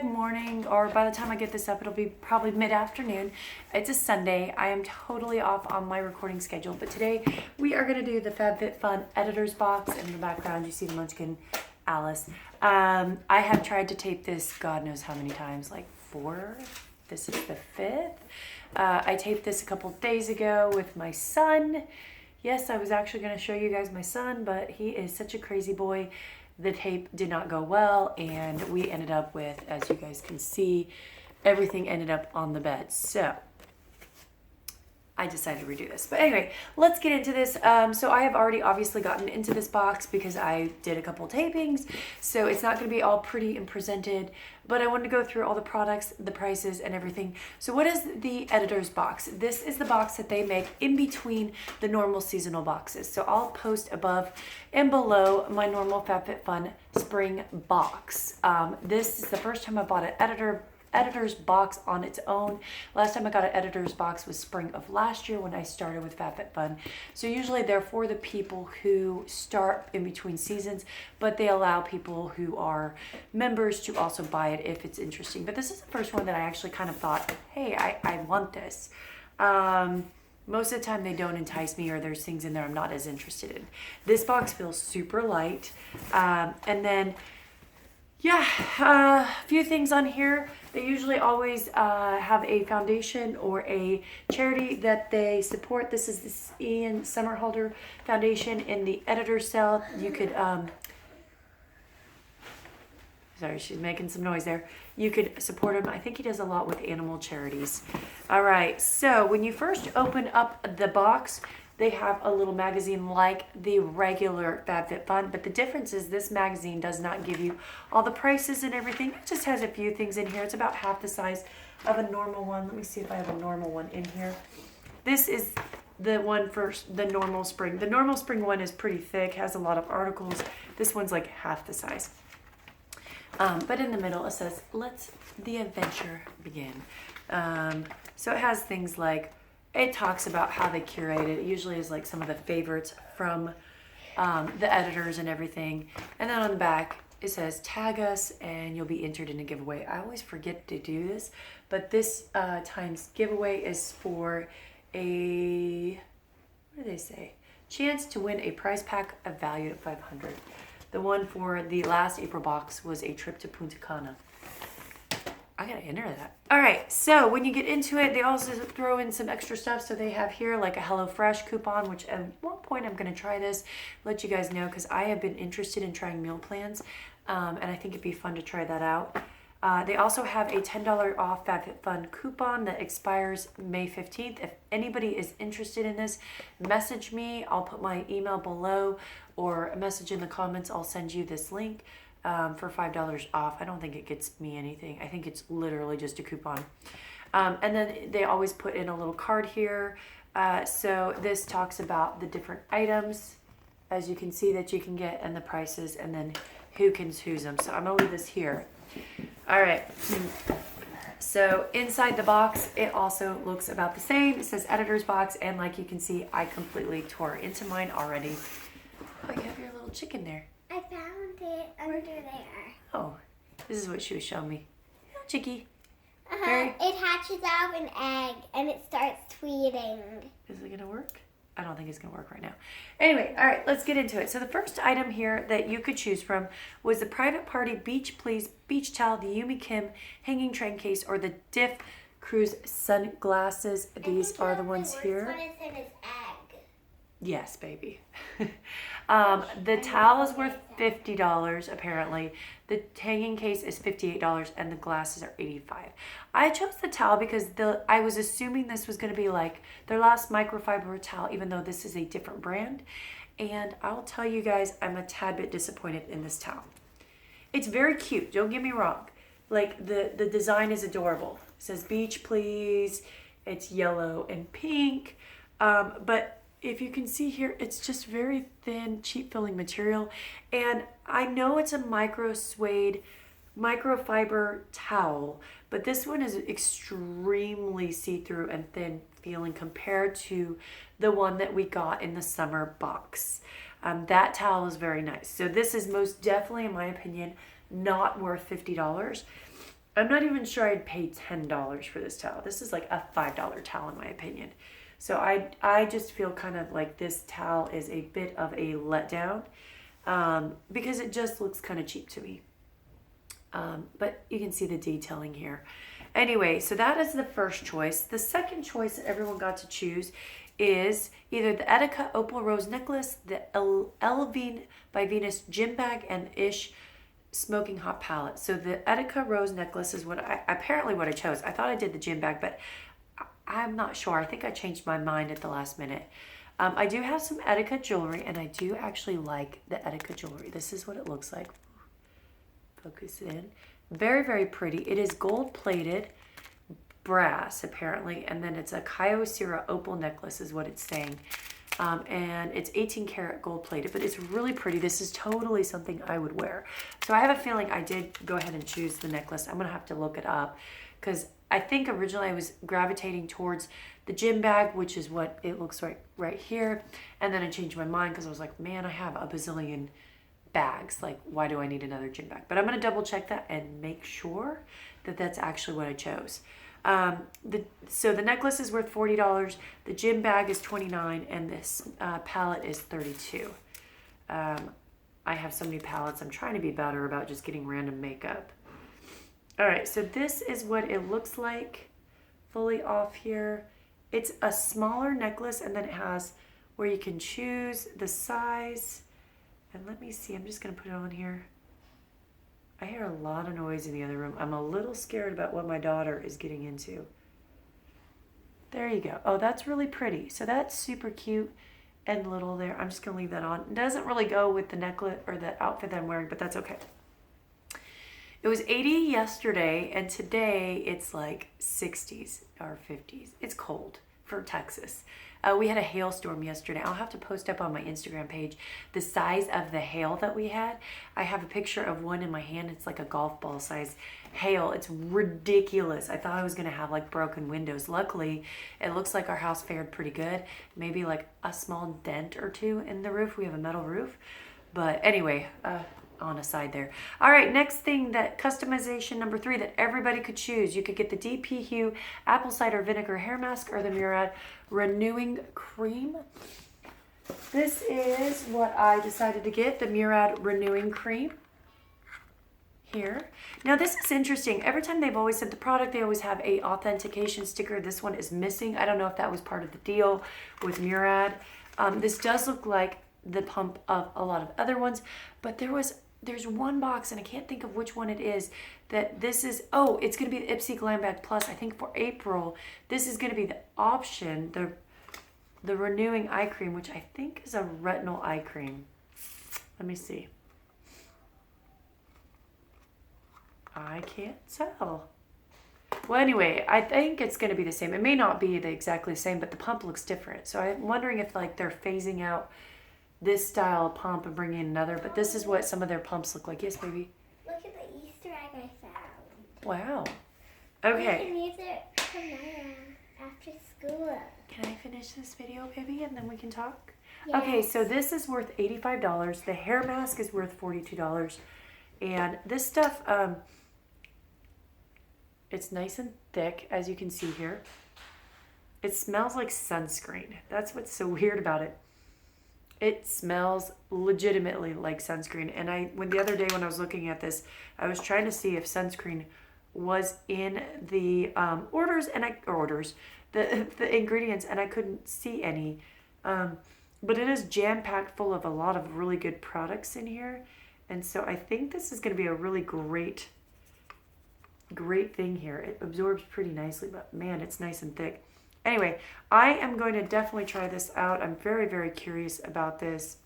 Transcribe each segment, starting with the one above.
good morning, or by the time I get this up, it'll be probably mid-afternoon. It's a Sunday. I am totally off on my recording schedule, but today we are going to do the Fabfitfun editor's box. In the background, you see the Munchkin Alice. I have tried to tape this God knows how many times, like 4. This is the 5th. I taped this a couple days ago with my son. Yes, I was actually going to show you guys my son, but he is such a crazy boy. The tape did not go well, and we ended up with, as you guys can see, everything ended up on the bed. So I decided to redo this. But anyway, let's get into this. So I have already obviously gotten into this box because I did a couple tapings. So it's not going to be all pretty and presented, but I wanted to go through all the products, the prices, and everything. So what is the editor's box? This is the box that they make in between the normal seasonal boxes. So I'll post above and below my normal Fabfitfun spring box. This is the first time I bought an editor's box on its own. Last time I got an editor's box was spring of last year when I started with Fabfitfun. So usually they're for the people who start in between seasons, but they allow people who are members to also buy it if it's interesting. But this is the first one that I actually kind of thought, hey, I want this. Most of the time they don't entice me, or there's things in there I'm not as interested in. This box feels super light. And then yeah, a few things on here. They usually always have a foundation or a charity that they support. This is this Ian Somerhalder Foundation in the editor cell. You could, sorry, she's making some noise there. You could support him. I think he does a lot with animal charities. All right, so when you first open up the box, they have a little magazine like the regular Fabfitfun, but the difference is this magazine does not give you all the prices and everything. It just has a few things in here. It's about half the size of a normal one. Let me see if I have a normal one in here. This is the one for the normal spring. The normal spring one is pretty thick, has a lot of articles. This one's like half the size. But in the middle it says, "Let's the adventure begin." So it has things like, it talks about how they curate it. It usually is like some of the favorites from the editors and everything. And then on the back, it says, tag us and you'll be entered in a giveaway. I always forget to do this, but this time's giveaway is for a, what do they say? Chance to win a prize pack of valued at $500. The one for the last April box was a trip to Punta Cana. I gotta enter that. All right, so when you get into it, they also throw in some extra stuff. So they have here like a HelloFresh coupon, which at one point I'm gonna try this, let you guys know, because I have been interested in trying meal plans, and I think it'd be fun to try that out. They also have a $10 off Fabfitfun coupon that expires May 15th. If anybody is interested in this, message me. I'll put my email below, or a message in the comments. I'll send you this link. For $5 off. I don't think it gets me anything. I think it's literally just a coupon. And then they always put in a little card here. So this talks about the different items, as you can see, that you can get, and the prices, and then who can choose them. So I'm gonna leave this here. All right. So inside the box, it also looks about the same. It says editor's box, and like you can see, I completely tore into mine already. Oh, you have your little chicken there. I found it under there. Oh, this is what she was showing me. Oh, chickie. It hatches out an egg and it starts tweeting. Is it gonna work? I don't think it's gonna work right now. Anyway, all right, let's get into it. So the first item here that you could choose from was the Private Party Beach Please Beach Towel, the Yumi Kim Hanging Train Case, or the Diff Cruise Sunglasses. These are the ones here. One is in his egg. Yes, baby. The towel is worth $50 apparently. The hanging case is $58 and the glasses are $85. I chose the towel because I was assuming this was going to be like their last microfiber towel, even though this is a different brand. And I'll tell you guys, I'm a tad bit disappointed in this towel. It's very cute, don't get me wrong. Like the design is adorable. It says beach please. It's yellow and pink. But if you can see here, it's just very thin, cheap filling material. And I know it's a micro suede, microfiber towel, but this one is extremely see-through and thin feeling compared to the one that we got in the summer box. That towel is very nice. So this is most definitely, in my opinion, not worth $50. I'm not even sure I'd pay $10 for this towel. This is like a $5 towel in my opinion. So I just feel kind of like this towel is a bit of a letdown because it just looks kind of cheap to me. But you can see the detailing here. Anyway, so that is the first choice. The second choice that everyone got to choose is either the Etika Opal Rose Necklace, the Elvine by Venus Gym Bag, and Ish Smoking Hot Palette. So the Etika Rose Necklace is what I chose. I thought I did the gym bag, but I'm not sure. I think I changed my mind at the last minute. I do have some Etika jewelry, and I do actually like the Etika jewelry. This is what it looks like. Focus in. Very, very pretty. It is gold-plated brass, apparently, and then it's a Kyocera opal necklace is what it's saying. And it's 18 karat gold-plated, but it's really pretty. This is totally something I would wear. So I have a feeling I did go ahead and choose the necklace. I'm going to have to look it up because I think originally I was gravitating towards the gym bag, which is what it looks like right here. And then I changed my mind because I was like, man, I have a bazillion bags. Like, why do I need another gym bag? But I'm going to double check that and make sure that that's actually what I chose. So the necklace is worth $40. The gym bag is $29, and this palette is $32. I have so many palettes. I'm trying to be better about just getting random makeup. All right, so this is what it looks like fully off here. It's a smaller necklace, and then it has where you can choose the size. And let me see, I'm just going to put it on here. I hear a lot of noise in the other room. I'm a little scared about what my daughter is getting into. There you go. Oh, that's really pretty. So that's super cute and little there. I'm just going to leave that on. It doesn't really go with the necklace or the outfit that I'm wearing, but that's okay. It was 80 yesterday, and today it's like 60s or 50s. It's cold for Texas. We had a hailstorm yesterday. I'll have to post up on my Instagram page the size of the hail that we had. I have a picture of one in my hand. It's like a golf ball size hail. It's ridiculous. I thought I was going to have like broken windows. Luckily, it looks like our house fared pretty good. Maybe like a small dent or two in the roof. We have a metal roof. But anyway, on a side there. All right, next thing, that customization number 3 that everybody could choose. You could get the DP Hue Apple Cider Vinegar Hair Mask or the Murad Renewing Cream. This is what I decided to get, the Murad Renewing Cream. Here. Now this is interesting. Every time they've always sent the product, they always have a authentication sticker. This one is missing. I don't know if that was part of the deal with Murad. This does look like the pump of a lot of other ones, but there's one box, and I can't think of which one it is, that this is, oh, it's going to be the Ipsy Glam Bag Plus. I think for April, this is going to be the option, the Renewing Eye Cream, which I think is a retinol eye cream. Let me see. I can't tell. Well, anyway, I think it's going to be the same. It may not be exactly the same, but the pump looks different. So I'm wondering if like they're phasing out this style of pump and bringing in another, but this is what some of their pumps look like. Yes, baby? Look at the Easter egg I found. Wow. You Okay. can use it tomorrow after school. Can I finish this video, baby, and then we can talk? Yes. Okay, so this is worth $85. The hair mask is worth $42. And this stuff, it's nice and thick, as you can see here. It smells like sunscreen. That's what's so weird about it. It smells legitimately like sunscreen. And when the other day when I was looking at this, I was trying to see if sunscreen was in the the ingredients, and I couldn't see any. But it is jam-packed full of a lot of really good products in here. And so I think this is going to be a really great thing here. It absorbs pretty nicely, but man, it's nice and thick. Anyway, I am going to definitely try this out. I'm very, very curious about this.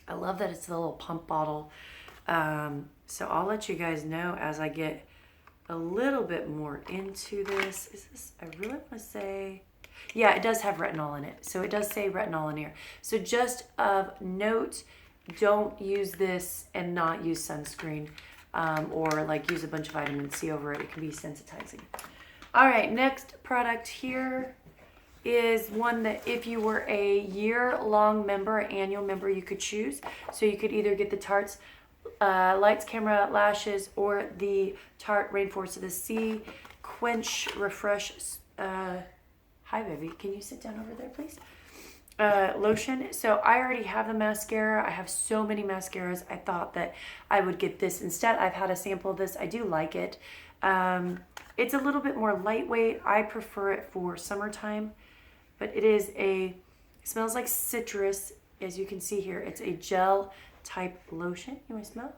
I love that it's the little pump bottle. So I'll let you guys know as I get a little bit more into this. Is this, I really want to say, yeah, it does have retinol in it. So it does say retinol in here. So just of note, don't use this and not use sunscreen, or like use a bunch of vitamin C over it. It can be sensitizing. All right, next product here is one that if you were a year-long member, annual member, you could choose. So you could either get the Tarte's Lights, Camera, Lashes, or the Tarte Rainforest of the Sea Quench Refresh. Hi, baby. Can you sit down over there, please? Lotion. So I already have the mascara. I have so many mascaras. I thought that I would get this instead. I've had a sample of this. I do like it. It's a little bit more lightweight. I prefer it for summertime, but it smells like citrus. As you can see here, it's a gel type lotion. You want to smell?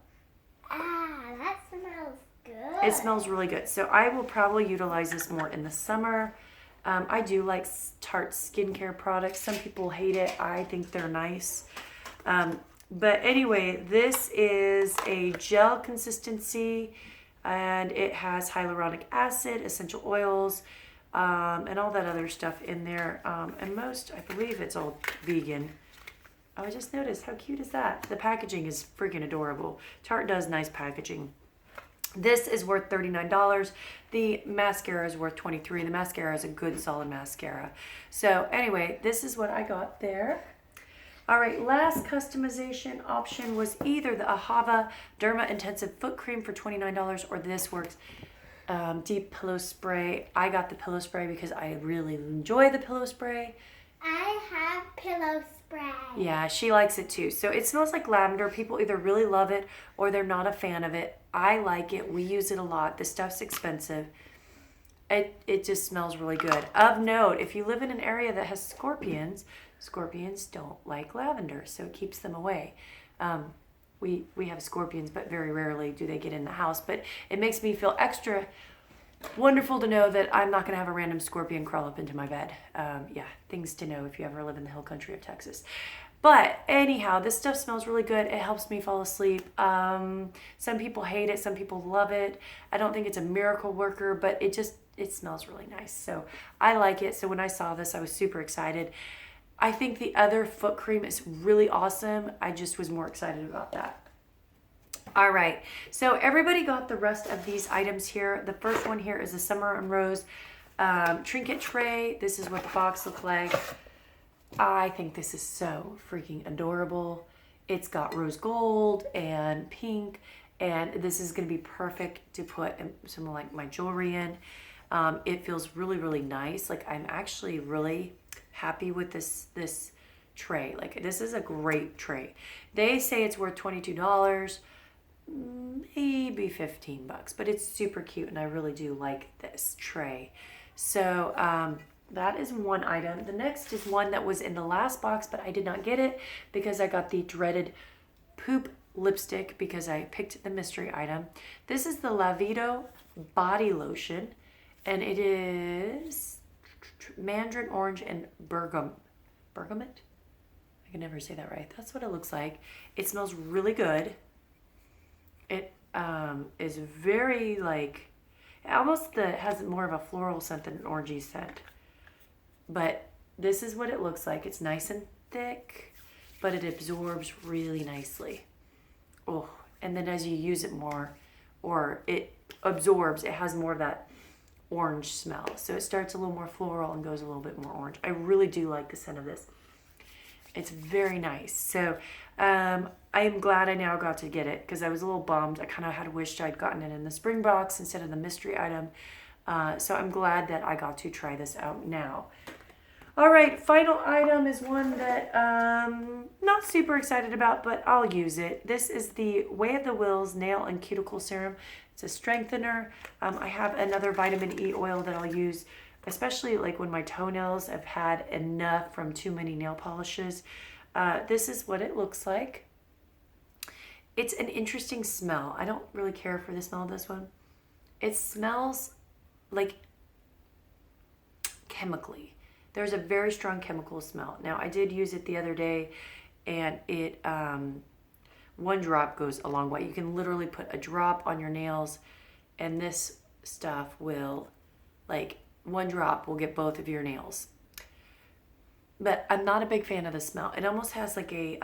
Ah, that smells good. It smells really good. So I will probably utilize this more in the summer. I do like Tarte skincare products. Some people hate it. I think they're nice. But anyway, this is a gel consistency, and it has hyaluronic acid, essential oils, and all that other stuff in there. And I believe it's all vegan. Oh, I just noticed. How cute is that? The packaging is freaking adorable. Tarte does nice packaging. This is worth $39. The mascara is worth $23. The mascara is a good solid mascara. So anyway, this is what I got there. All right, last customization option was either the Ahava Derma Intensive Foot Cream for $29 or this Works Deep Pillow Spray. I got the pillow spray because I really enjoy the pillow spray. I have pillow spray. Yeah, she likes it too. So it smells like lavender. People either really love it or they're not a fan of it. I like it. We use it a lot. The stuff's expensive. It just smells really good. Of note, if you live in an area that has scorpions don't like lavender, so it keeps them away. We have scorpions, but very rarely do they get in the house. But it makes me feel extra wonderful to know that I'm not going to have a random scorpion crawl up into my bed. Yeah, things to know if you ever live in the hill country of Texas. But anyhow, this stuff smells really good. It helps me fall asleep. Some people hate it. Some people love it. I don't think it's a miracle worker, but it smells really nice. So I like it. So when I saw this, I was super excited. I think the other foot cream is really awesome. I just was more excited about that. All right, so everybody got the rest of these items here. The first one here is the Summer and Rose Trinket tray. This is what the box looks like. I think this is so freaking adorable. It's got rose gold and pink, and this is gonna be perfect to put some like my jewelry in. It feels really, really nice. Like I'm actually really happy with this tray. Like this is a great tray. They say it's worth $22. Maybe $15, but it's super cute and I really do like this tray. So that is one item. The next is one that was in the last box, but I did not get it because I got the dreaded poop lipstick because I picked the mystery item. This is the Lavido body lotion, and it is mandarin orange and bergamot. I can never say that right. That's what it looks like. It smells really good. It is very like, it almost has more of a floral scent than an orangey scent. But this is what it looks like. It's nice and thick, but it absorbs really nicely. Oh, and then as you use it more, or it absorbs, it has more of that orange smell. So it starts a little more floral and goes a little bit more orange. I really do like the scent of this. It's very nice. So I am glad I now got to get it because I was a little bummed. I kind of had wished I'd gotten it in the spring box instead of the mystery item. So I'm glad that I got to try this out now. All right, final item is one that not super excited about, but I'll use it. This is the Way of the Wills Nail and Cuticle Serum. It's a strengthener. I have another vitamin E oil that I'll use, especially like when my toenails have had enough from too many nail polishes. This is what it looks like. It's an interesting smell. I don't really care for the smell of this one. It smells like chemically. There's a very strong chemical smell. Now, I did use it the other day, and it one drop goes a long way. You can literally put a drop on your nails, and this stuff will, like, one drop will get both of your nails. But I'm not a big fan of the smell. It almost has like a,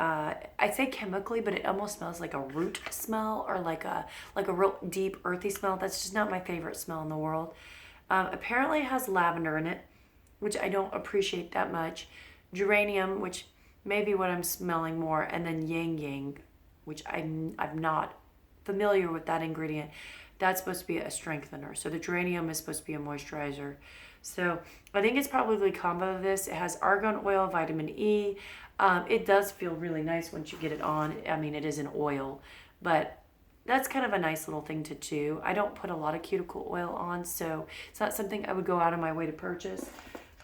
I'd say chemically, but it almost smells like a root smell or like a real deep earthy smell. That's just not my favorite smell in the world. Apparently it has lavender in it, which I don't appreciate that much. Geranium, which may be what I'm smelling more, and then yang yang, which I've not familiar with that ingredient, that's supposed to be a strengthener. So the geranium is supposed to be a moisturizer. So I think it's probably a combo of this. It has argan oil, vitamin E. It does feel really nice once you get it on. I mean, it is an oil, but that's kind of a nice little thing to do. I don't put a lot of cuticle oil on, so it's not something I would go out of my way to purchase,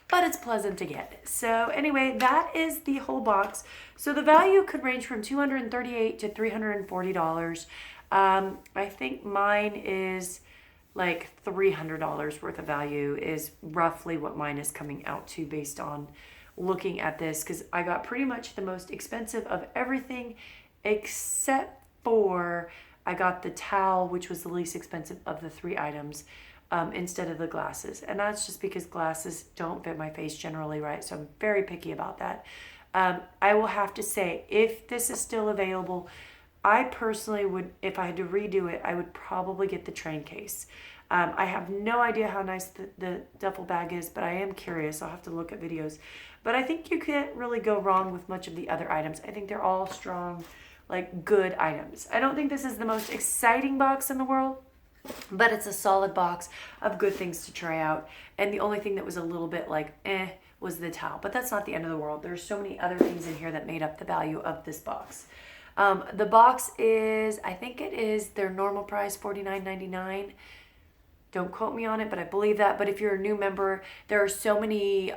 but it's pleasant to get. So anyway, that is the whole box. So the value could range from $238 to $340. I think mine is like $300 worth of value is roughly what mine is coming out to based on looking at this, because I got pretty much the most expensive of everything except for I got the towel, which was the least expensive of the 3 items, instead of the glasses. And that's just because glasses don't fit my face generally, right? So I'm very picky about that. I will have to say, if this is still available, I personally would, if I had to redo it, I would probably get the train case. I have no idea how nice the duffel bag is, but I am curious. I'll have to look at videos. But I think you can't really go wrong with much of the other items. I think they're all strong, like good items. I don't think this is the most exciting box in the world, but it's a solid box of good things to try out. And the only thing that was a little bit like was the towel, but that's not the end of the world. There's so many other things in here that made up the value of this box. The box is, I think it is their normal price, $49.99. Don't quote me on it, but I believe that. But if you're a new member, there are so many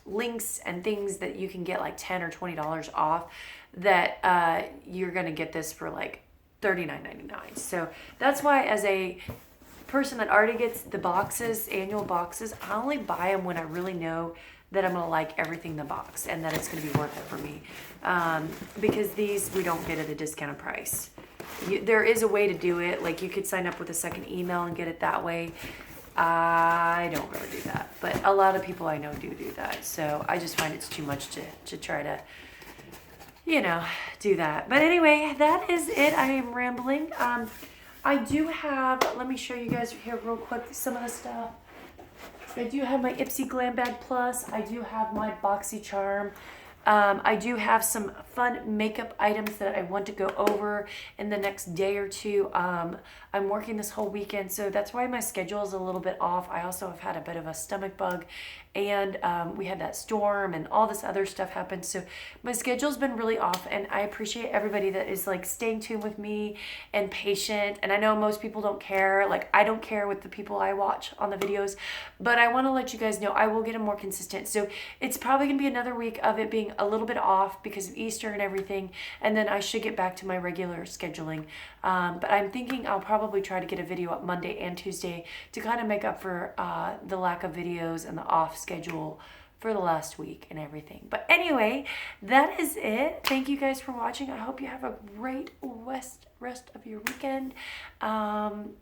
links and things that you can get like $10 or $20 off that you're going to get this for like $39.99. So that's why, as a person that already gets the boxes, annual boxes, I only buy them when I really know that I'm going to like everything in the box and that it's going to be worth it for me. Because these we don't get at a discounted price. There is a way to do it. Like you could sign up with a second email and get it that way. I don't really do that, but a lot of people I know do that. So I just find it's too much to try to, do that. But anyway, that is it. I am rambling. I do have, let me show you guys here real quick some of the stuff. I do have my Ipsy Glam Bag Plus. I do have my BoxyCharm. I do have some fun makeup items that I want to go over in the next day or two. I'm working this whole weekend, so that's why my schedule is a little bit off. I also have had a bit of a stomach bug, and we had that storm and all this other stuff happen. So my schedule's been really off, and I appreciate everybody that is like staying tuned with me and patient. And I know most people don't care. Like I don't care with the people I watch on the videos, but I want to let you guys know I will get them more consistent. So it's probably gonna be another week of it being a little bit off because of Easter and everything, and then I should get back to my regular scheduling. But I'm thinking I'll probably try to get a video up Monday and Tuesday to kind of make up for the lack of videos and the off schedule for the last week and everything. But anyway, that is it. Thank you guys for watching. I hope you have a great rest of your weekend.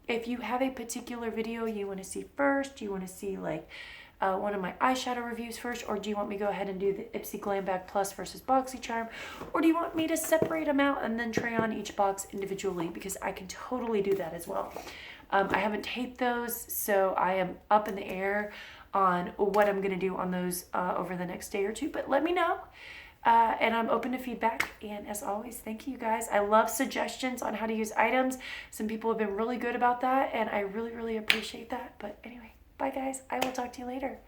If you have a particular video you want to see first, you want to see like one of my eyeshadow reviews first, or do you want me to go ahead and do the Ipsy Glam Bag Plus versus BoxyCharm, or do you want me to separate them out and then try on each box individually? Because I can totally do that as well. I haven't taped those, so I am up in the air on what I'm going to do on those over the next day or two, but let me know. And I'm open to feedback. And as always, thank you guys. I love suggestions on how to use items. Some people have been really good about that, and I really, really appreciate that. But anyway, bye guys. I will talk to you later.